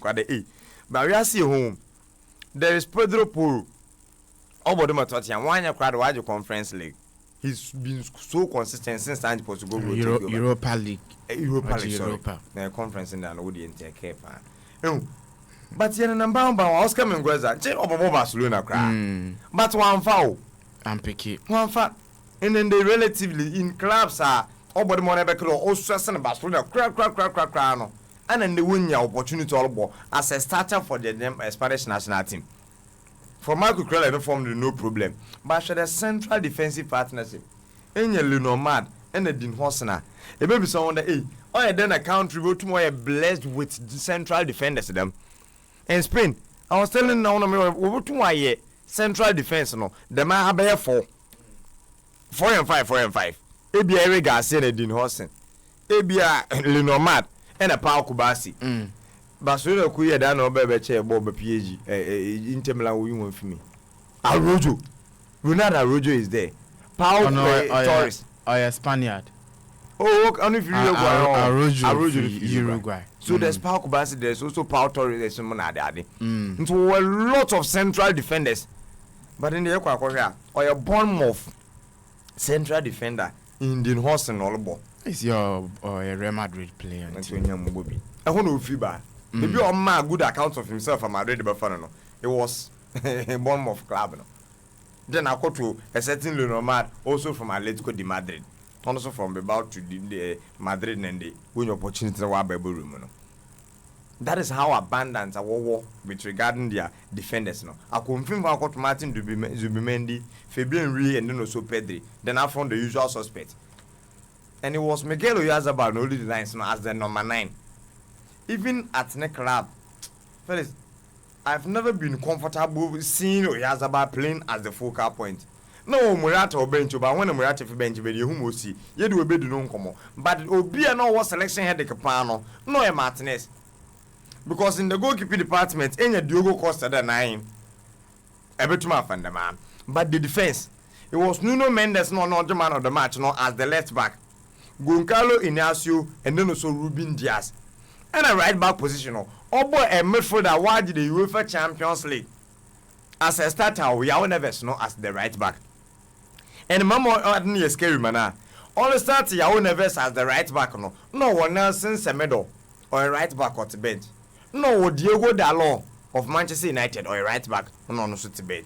kwade but we are see home there is Pedro Porro obodo Matotian one year crowd why the Conference League. He's been so consistent since time Portugal Europa League. Europa League, sorry. The conference in the audience care. But you're number one Oscar Mengueza, J. Obobo Barcelona cry. But one foul. I'm picky. One foul. And then they relatively in clubs are Obodo Monebekro, also and Barcelona, crack. And then they win your opportunity all ball as a starter for the Spanish national team. For Marco Krell, I formed no problem. But should a central defensive partnership. Any Lenomad and a Dean Hossner. A baby someone that or then a country will tomorrow blessed with central defenders them. In Spain, I was telling now over to my central defense no. The man have 4 and 5. Ebi Eric Garcia and Dean Hossen. Ebi Lenomad and a Paul Kubasi. Barcelona kuye da no be che bob PG Inter Milan we won for me. Arrojo. Ronaldo Arrojo is there. Paul Torres. Spaniard. Oh, only if you Arrojo Uruguay. So there's Paul Kubasi, there's also Paul Torres, there's someone there. So a lot of central defenders. But in the Equatorial or a Bournemouth central defender in the horse and all ball. Is your a Real Madrid player? I want to feel bad. Maybe on my good account of himself and Madrid Buffalo. It was a Bournemouth club. Then I go to a certain Lenormand, also from Atletico de Madrid. Also from about to the Madrid and the win opportunity to our Bible room. That is how abundant our war with regarding their defenders. No, I confirm I got Martin Zubimendi, Fabian Rui, and then also Pedri. Then I found the usual suspect. And it was Miguel Oyarzabal no lead the lines as the number 9. Even at the club, fellas, I've never been comfortable seeing Oyarzabal playing as the focal point. No, Murata or bench, but when Murata for bench, but you who see, you do a bit no come. But Obia no what selection had the Capano, no a Martinez. Because in the goalkeeping department, any Diogo Costa than 9. A bit more fun the man. But the defense, it was Nuno Mendes, not the man of the match, no, as the left back. Goncalo Inacio, and then also Ruben Diaz. And a right back position. Oh boy, a midfielder awarded the UEFA Champions League. As a starter, we are never know as the right back. And Mama ordinary a scary man. All the start Yao Neves as the right back. No one else since a medal or a right back or to bench. No Diego Dalot of Manchester United or a right back. No, no, to bench.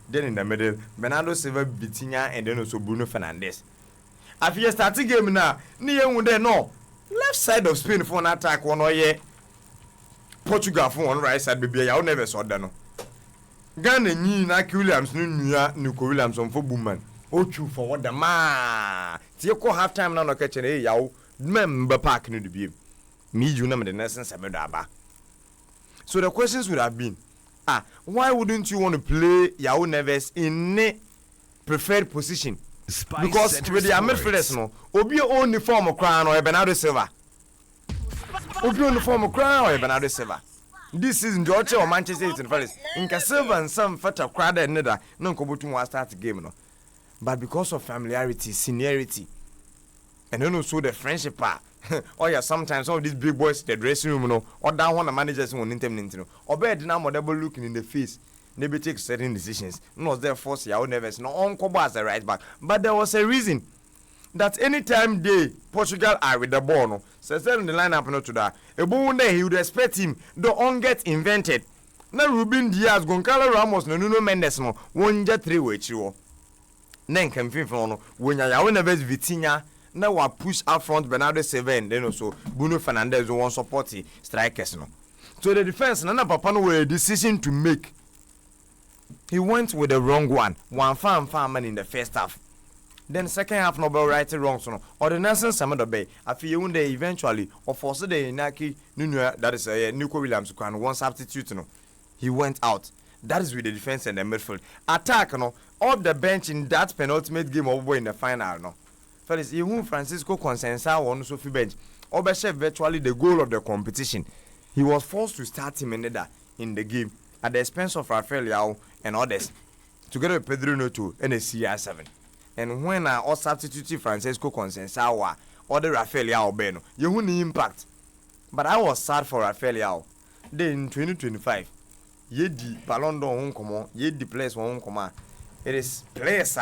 Then in the middle, Bernardo Silva, Vitinha, and then also Bruno Fernandes. After you start the game now, near one day no. Left side of Spain for an attack one or ye. Portugal for one right side, baby. Yao never saw that no. Ghana ni na Williams Nico Williams on for Boomman. Oh, true for what the man. Tieko half time now no catching a yaw. Member park need to be. Me, you know, the Nelson Sabedaba. So the questions would have been, why wouldn't you want to play Yao Neves in a preferred position? Spice because Center with the midfielders, no, Obi only form of crown or Bernardo Silva. Obi only form of crown or Bernardo Silva. This season, Georgia or Manchester United first. In Silva and some feta crowd and neither, no Kobutu was start the game, no. But because of familiarity, seniority, and then also the friendship part. Oh yeah, sometimes some of these big boys, the dressing room, no, or down one the managers won't intend to, or bed now double looking in the face. Maybe take certain decisions. No, there force Yao Neves, no Uncle as the right back. But there was a reason that anytime Portugal are with the ball, no, so in the lineup not to that. A one day he would expect him, the on get invented. Now Ruben Diaz, Goncalo Ramos, no Nuno Mendes, no, one jet 3 with you. Then can feel for no, when Yao Neves Vitinha, now I push up front Bernardo Silva and then also Bruno Fernandes who want support the strikers, no. So the defense, Nana Papano were a decision to make. He went with the wrong one. One man in the first half. Then second half Nobel right wrong so no. Or the Nelson Samedo Bay. I feel one day eventually or force the Inaki Nuno that is Nico Williams can one substitute no. He went out. That is with the defense and the midfield. Attack no off the bench in that penultimate game over in the final no. Fellas, even Francisco Consensa on Sophie bench. Oberchef virtually the goal of the competition. He was forced to start him in the game at the expense of Rafael Leao and others, together with Pedro Neto and a CR7. And when I also substitute Francisco Consensawa or the Rafael Leao Beno, you won't impact. But I was sad for Rafael Leao. then in 2025 yedi Ballon d'Or won komo yedi players won komo it is players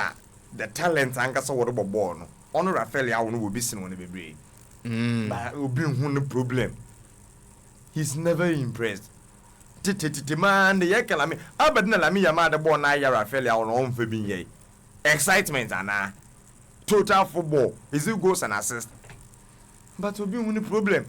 the talent ankasa wo do ball no ono Rafael ya wo no obi sin won bebre but obi hu no problem he's never impressed man ye kala me abedna la me yama de ball na ya Rafael ya wo no on fa bi ye excitement ana total football is it goals and assists but obi hu no problem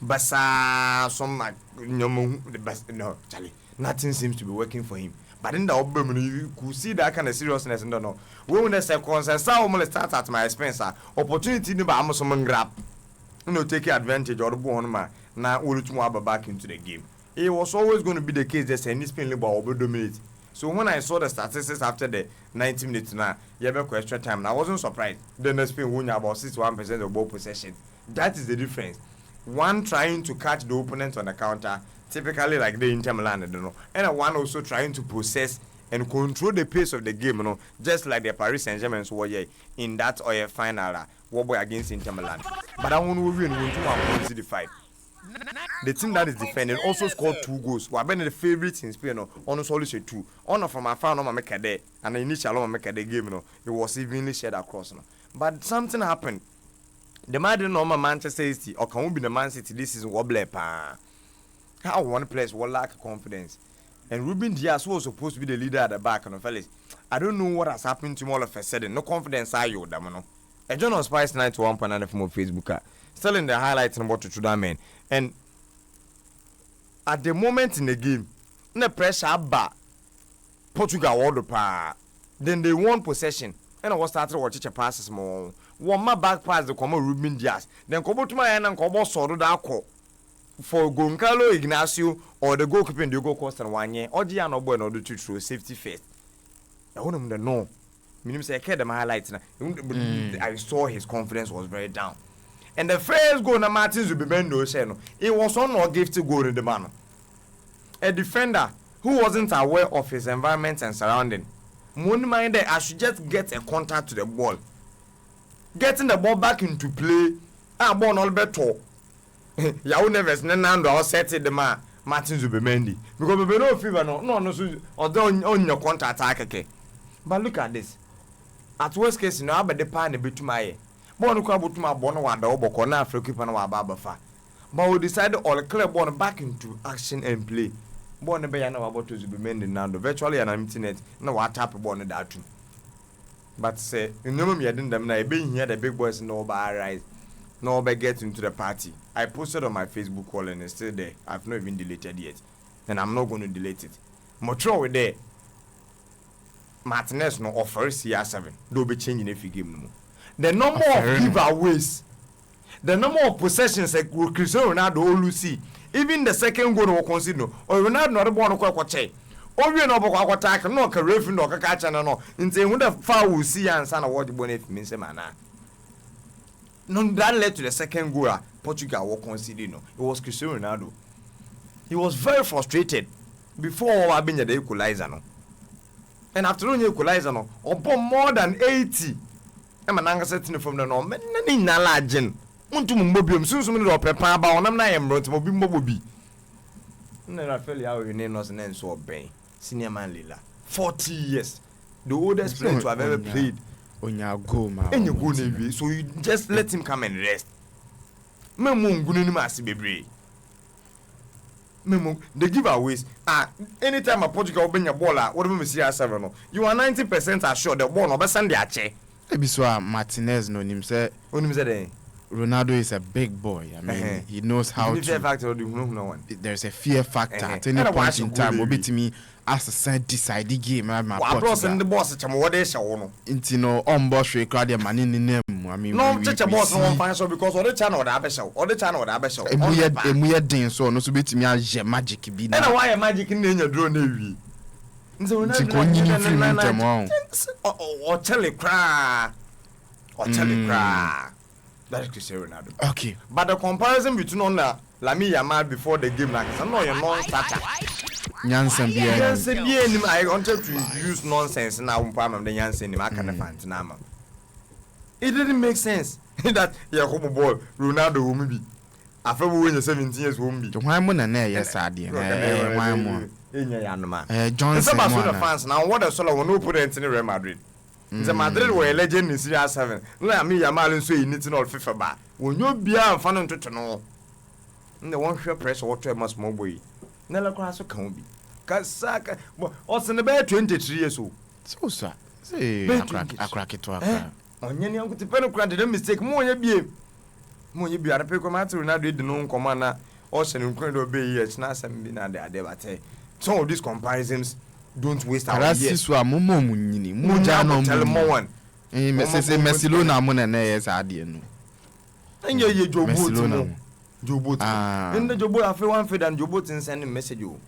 basa some no Charlie nothing seems to be working for him but in the album you could see that kind of seriousness and don't know when the circumstances how start at my expense opportunity no ba am some grab take advantage or go on ma na olutumo back into the game. It was always going to be the case that any Spain labor will dominate. So when I saw the statistics after the 90 minutes now, you have extra time, and I wasn't surprised. The next Spain won about 61% of ball possession. That is the difference. One trying to catch the opponent on the counter, typically like the Inter Milan, and one also trying to possess and control the pace of the game, just like the Paris Saint-Germain were in that final war against Inter Milan. But I want to win 1-5. The team that is defending also scored 2 goals. We have been the favorites in Spain. On solely 2. On from my fan on make a day and the initial make a day game. It was evenly shared across. But something happened. The man didn't know Manchester City or can be the Man City. This is wobble pa. How one place will lack confidence. And Ruben Diaz was supposed to be the leader at the back. Fellas, I don't know what has happened to him all of a sudden. No confidence. I you damn. A John on Spice 91.9 from Facebook. Still in the highlights and what to that man. And at the moment in the game, the pressure back Portugal world pa. Then they won possession. And I was started watching passes more. One my back pass the common Ruben Diaz. Then come to my end and come sort that call for Goncalo Ignacio or the goalkeeper in the goal cost and 1 year. Or the no boy in order to throw safety first. I want him to know. Meaning say I care my highlights. I saw his confidence was very down. And the first goal na Martins will be bendo no. It was on or gifted goal in the man. A defender who wasn't aware of his environment and surrounding. Money minded, I should just get a contact to the ball. Getting the ball back into play. Ball all better. Ya never nando or set it the man Martins will be mendy. Because we no fever no or on your contact attack. But look at this. At worst case, no, but the pan a bit to my Bono Kabutuma Bono and the Oboko na African Wabafa. But we decided all clear born back into action and play. Born a bayana about to be mending now, virtually an internet, no what type of born that too. But say, you know me, I didn't them being here, the big boys no by rise, no by get into the party. I posted on my Facebook wall and it's still there. I've not even deleted yet. And I'm not going to delete it. Motro with there. Martinez no offer CR7. They'll be changing if you give them. The number of giveaways, the number of possessions like Cristiano Ronaldo all see. Even the second goal will consider or Ronaldo not born to check. Or we no go attack no ka ref no ka catch no. Nti when the foul will see and sana what the bonnet means mana. No that led to the second goal Portugal will consider no. It was Cristiano Ronaldo. He was very frustrated before I been the equalizer no. And after the equalizer no, upon more than 80. I'm an anchor setting from the norm. Nani nalajen. Unto Mobium, soon some little pepper about them. I am brought to Mobi. Never fell out your name was an end so obey. Senior man Lila. 40 years. The oldest player to have ever played. On your go, man. And you go Navy, so you just let him come and rest. Memo Gunimasi baby. Memo, the giveaways. Anytime a Portugal bring a ball out, whatever we see as 7, you are 90% assured the ball over Sunday at check. Ebiswa Martinez no him say Ronaldo is a big boy. I mean, he knows how to. Factor, no one. There's a fear factor at any point in time. Obitimi as a side decide the game. I'm the boss. What they show no on boss record the money in name. I mean, no, such a boss no financial because all the channel that show, all the channel that show. And we are doing so. No, so bit me as magic be now. And why a magic in your drone navy? Or tell it cry. Or tell it cry. That is Cristiano Ronaldo. Okay. But the comparison between on the Lami Yamal before the game, like I know you're non-starter. Jansen, I wanted to use nonsense now. The Jansen, I can't find It didn't make sense that Yakobo ball Ronaldo will be. After we were 17 years won't be. Why more than yes, I did. Why more? Johnson. Some of the fans now, what a solo will no put it in Real Madrid. The Madrid were a legend in Serie 7. Let me, Yamal, and say you need to know FIFA bar. When you be a fan to know. The one share press water must more boy. Nella Cross can be. Casaka was in the bed 23 years old. So, sir, say, I crack it to a on any uncle to penocrat, mistake more ye be. More you be at a pecomatter, and I did the known commander, Ocean incredible be as nice and be not there. Some of these comparisons don't waste our years. Muja tell more one. Messilona Mona Nayas Adiano. And ye Jobo. Jobot. In the Jobo, I feel one fed and Jobotin sending message you.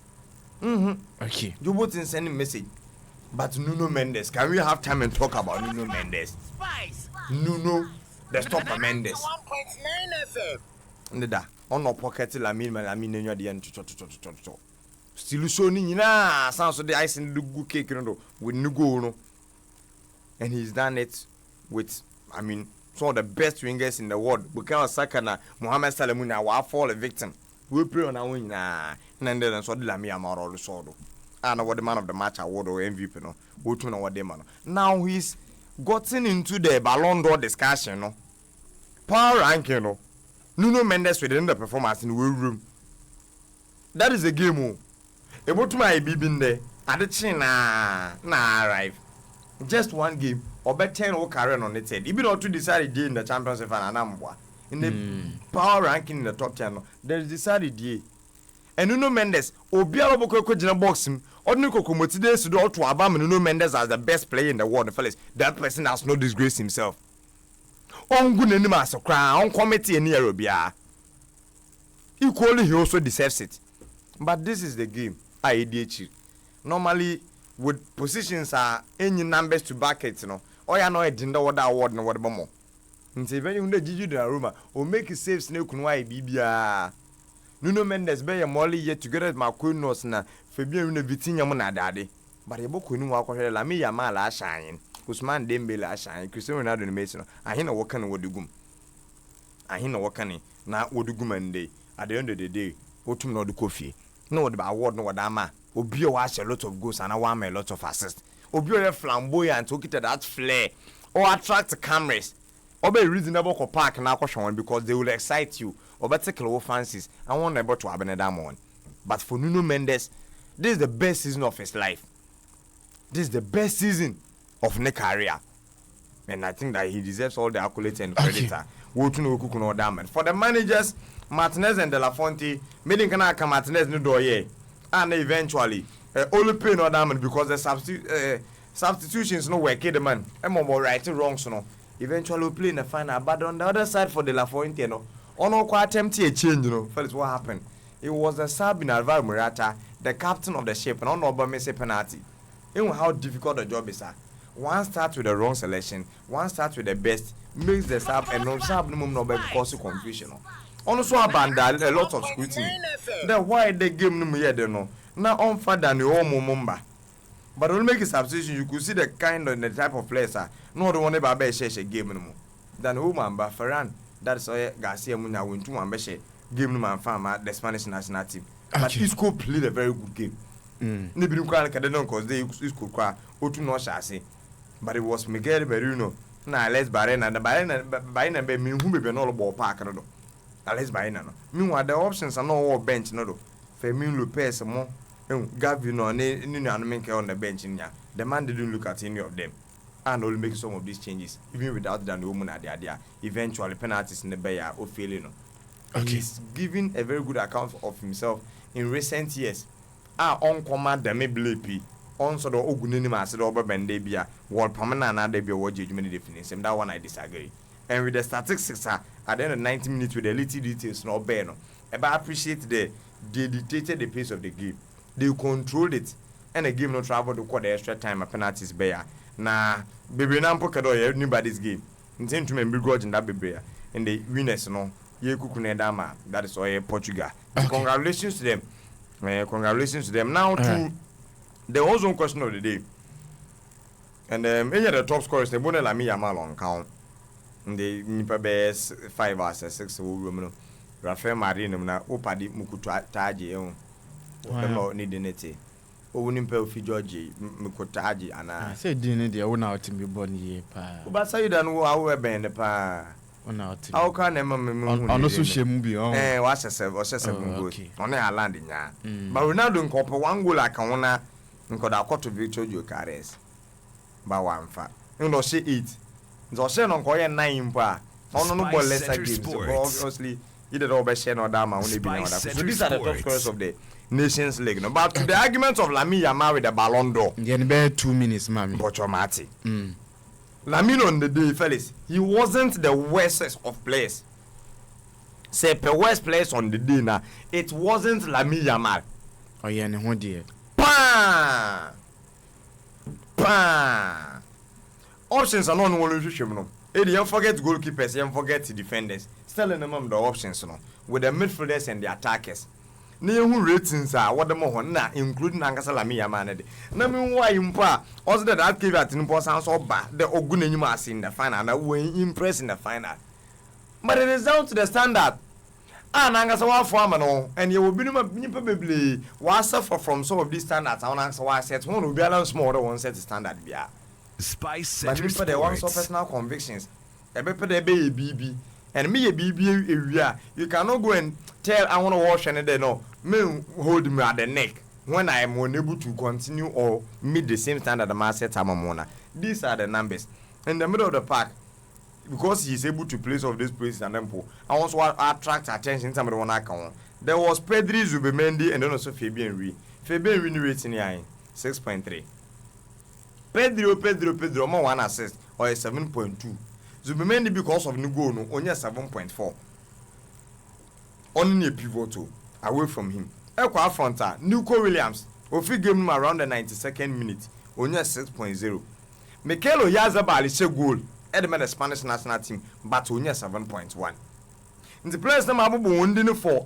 Okay. Jobotin sending message. But Nuno Mendes, can we have time and talk about Nuno Mendes? Nuno, the stopper Mendes. 1.9 FM. Neda, on no pocket Lamine, you're the end to. Still showing sounds of the ice in the good cake with Nugo. And he's done it with, some of the best wingers in the world. Bukayo Saka na Mohamed Salah will fall a victim. We pray on our win and then so the Lamia Maro Sodo. I know what the man of the match award or MVP no. We don't know what the man. Now he's gotten into the Ballon d'Or discussion, no. Power ranking, no. Nuno Mendes within the performance in the room. That is the game. Able to my baby in there. At the chin arrive. Just one game. Or bet 10 or career on its head. Even not to decide in the championship and Anambwa. In the power ranking in the top 10, there is decided day. And Nuno Mendes, Obiara Boko Jina boxing, or Nico Komotide Sudo to Abam Nuno Mendes as the best player in the world. Fellas, that person has no disgrace himself. On good anima so cry, on committee in Arabia. Equally, he also deserves it. But this is the game. IDH. Normally, with positions are any numbers to back it, you know. Or you know a gender what award no what more. And say when you Gigi the Aroma or make it safe snake kunwai bibia. Nuno Mendes be a molly yet together with my queen nose na Fabian Vitinha Mona daddy. But a book who walk la me yamala shine. Usman Dembele shine. Cristiano Ronaldo Mason. I hear no working with the gum. I hear no working na wodugum and day. At the end of the day, autumn no the coffee. No the award no wadama. Obio watch a lot of goals and I want a lot of assists. Obio flamboyant took it that flair or attract cameras. Or be reasonable for park and alcohol because they will excite you. Or better close fancies. I want about to happen that one. But for Nuno Mendes, this is the best season of his life. This is the best season of his career. And I think that he deserves all the accolades and credit. Okay. For the managers, Martinez and De La Fonte, meaning can I come Martinez no do ye. And eventually, only pay no damage because the substitutions no work the man. I'm more right or wrong, so no. Eventually, we play in the final. But on the other side for De La Fuente, no, on quite attempted a change, you know. First, what happened? It was the sub in Alvaro Morata, the captain of the ship, and on Obama penalty. You know how difficult the job is. One starts with the wrong selection, one starts with the best, makes the sub and non sub no because of confusion. Also, abandoned a lot of scrutiny. Then why the game no more no? Now on further than the old Mumba. But when make a substitution, you could see the kind of the type of players are no the one about share game no more. Then Umamba Ferran, that's why Garcia Muna win 2 1 game no man farmer the Spanish national team. But Isco played a very good game. Maybe you can't because they Isco cry Otu no chassis. But it was Miguel Berino. Now let's Barena the Barena be me who be no ball park no. Let's Barena. Meanwhile the options are no all bench no. Fermin Lopez more. Gavi no any on the bench in ya. The man didn't look at any of them. And will make some of these changes, even without the woman at the idea. Eventually, penalties in the Bayer or failing. Okay. He's giving a very good account of himself in recent years. On command the maybe on sort of Ogunima said over Bendabia, what permanent and debut what judgment definition. That one I disagree. And with the statistics at the end of 90 minutes with the little details, no bear. But I appreciate they dictated the pace of the game. They controlled it, and the game no travel to quite the extra time. A penalties bear. Na baby na mpo kedo anybody's game. Intend to be grudge in that baby. And the winners no ye kukune dama. That is all Portugal. Okay. Congratulations to them. Congratulations to them. Now to the ozone question of the day. And any of the top scorers they bonne la mi yamal on count. And the nipa best 5 or 6 room. Rafael Marino na opadi mukutu taji ehun o ni denete o woni mpa ofi George mukutu taji ana say din dey wo na otimbi born ye pa ba say dan wo awo e ben pa ona otimbi awo ka na me hu ono so shemu bi wa sese o sese goal ono ya land nya ba Ronaldo nkopo one goal aka wona nkoda akoto Victor Gyökeres ba wanfa ndo she 8 ndo she no nko ye 9 mpa ono no ball lesser games so obviously he did all share no dama when they be no that. So these are the top scorers of the Nations League. No, but to the argument of Lamine Yamal with the Ballon d'Or. Yeah, about 2 minutes, mommy. But your Mati. Lamine on the day, fellas, he wasn't the worst of players. Say the worst players on the day now. It wasn't Lamine Yamal. Oh yeah, no one dear. Pan. Options are not one no. Hey, you forget goalkeepers, you forget defenders. Still in the options no. With the midfielders and the attackers. Who ratings are what the more na including Ankasa Lamine Yamal. Na me why impa also that give at in sounds so bad the ogunenima in the final and we impress in the final. But it is down to the standard. And Ankasa wa form no and you will be probably was suffer from some of these standards. I want to set one will balance more than one set standard bia. Spice Center But they want some personal convictions. A better they be BB. And me a BB area. You cannot go and tell I want to wash and then no. Me hold me at the neck when I am unable to continue or meet the same standard the man set Amamona. These are the numbers. In the middle of the park, because he is able to place of this place and then I also attract attention somebody wanna come. There was Pedri, Zubimendi, and then also Fabian Rui. Fabian Rui rating 6.3. Pedro, more 1 assist or a 7.2. Zubimendi because of Nugo no only 7.4. Only a pivotal away from him. Ekwa fronta Nico Williams ofi game around the 92nd minute only 6.0. Mikel Oyarzabal is a goal at the Spanish national team but only 7.1. In the players na mabubu wondini for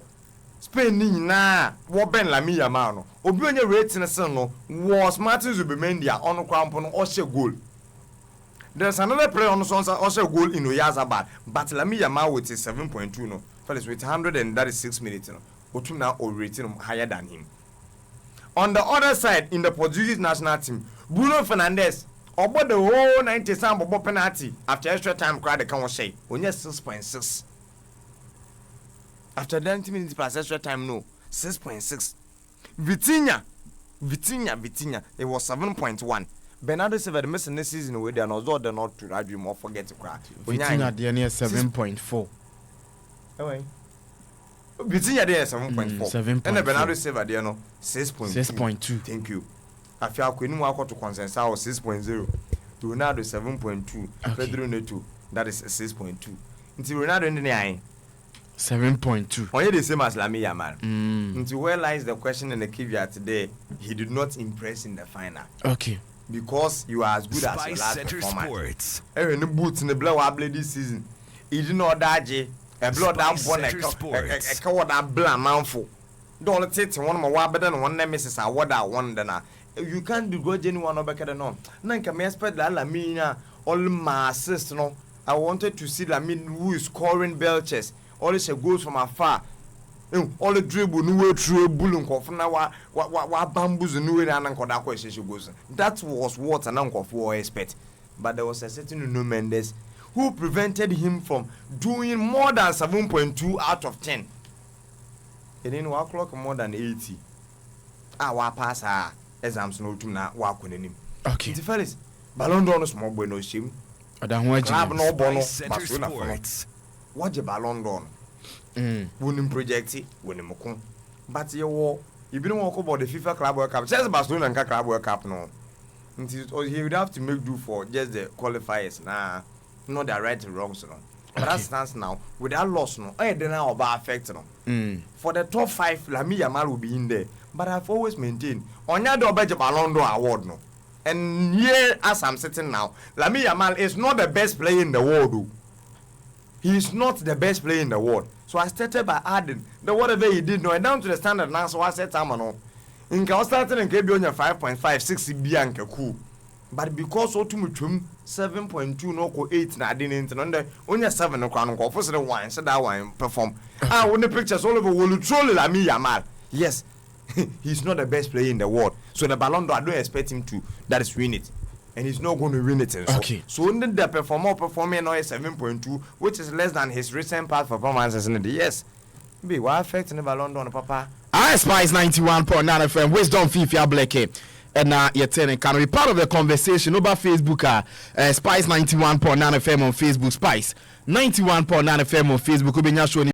Spain ni na wo Ben Lamine Yamal no obi onye rating sen no was Martin Zubimendi on kwampo no o goal. There's another player on also goal in Oyarzabal, but Lamine Yamal with his 7.2 no, fellas with 136 minutes no, Otum now or rating higher than him. On the other side, in the Portuguese national team, Bruno Fernandes about the whole 90 sample penalty after extra time cried the count say only 6.6. After 90 minutes plus extra time no 6.6. Vitinha, it was 7.1. Bernardo Silva the missing this season with and although they're not to dream or forget to cry. Vitinha the near 7.4. Anyway. Vitinha there 7.4. And Bernardo Silva there no 6.2. Thank you. I feel we need to consensus 6.0. Ronaldo 7.2. Pedro no 2. That is 6.2. Until Ronaldo in the eye 7.2. Only the same as Lamine Yamal. Until where lies the question in the caveat today? He did not impress in the final. Okay. Because you are as good as your last performance. Every boots in the blood wabble this season. He did not dodge a blood down one a coward that bland manful. Don't take one more wabber than one nemesis. I what I want then. You can't do good anyone over the no. Nanka me expect that Lamina all my assist no. I wanted to see Lamine who is scoring belches. All she goes from afar. All the dribble no way through bull and now what bamboos and no way and that question she goes. That was what an uncle for expect. But there was a certain Nuno Mendes who prevented him from doing more than 7.2 out of 10. And then 1 o'clock more than 80. Our pass our exams no to na work on him. Okay. The fellas, Ballon d'Or no small boy no shame. Club no bono, Barcelona for what the Ballon d'Or. Winning project, winning mokon. But you don't walk about the FIFA Club World Cup. Just Barcelona and Club World Cup no. He would have to make do for just the qualifiers. Nah, not the right and wrongs no. But that stands now with that loss no. I don't know about affect no. For the top 5, Lamine Yamal will be in there. But I've always maintained on your door budget Ballon d'Or award no. And here as I'm sitting now, Lamine Yamal is not the best player in the world. Though. He is not the best player in the world. So I started by adding the whatever he did no down to the standard now. So I said, "Tamano, in starting and keep on your 5.5, 6 bianca cool." but because otumutwum 7.2 no ko 8 na ade ne ntino onye 7 no kwa no ko say the one say that one perform when the pictures all over will troll Lamine Yamal. Yes. He's not the best player in the world, so the Ballon d'Or I don't expect him to win it, and he's not going to win it. Okay. So only the performing now is 7.2, which is less than his recent past performances. Yes, be what affecting the Ballon d'Or, Papa. I Spice 91.9 FM, Wisdom Fifi Blake. And you're telling can be part of the conversation over Facebook. Spice 91.9 FM on Facebook, Spice 91.9 FM on Facebook.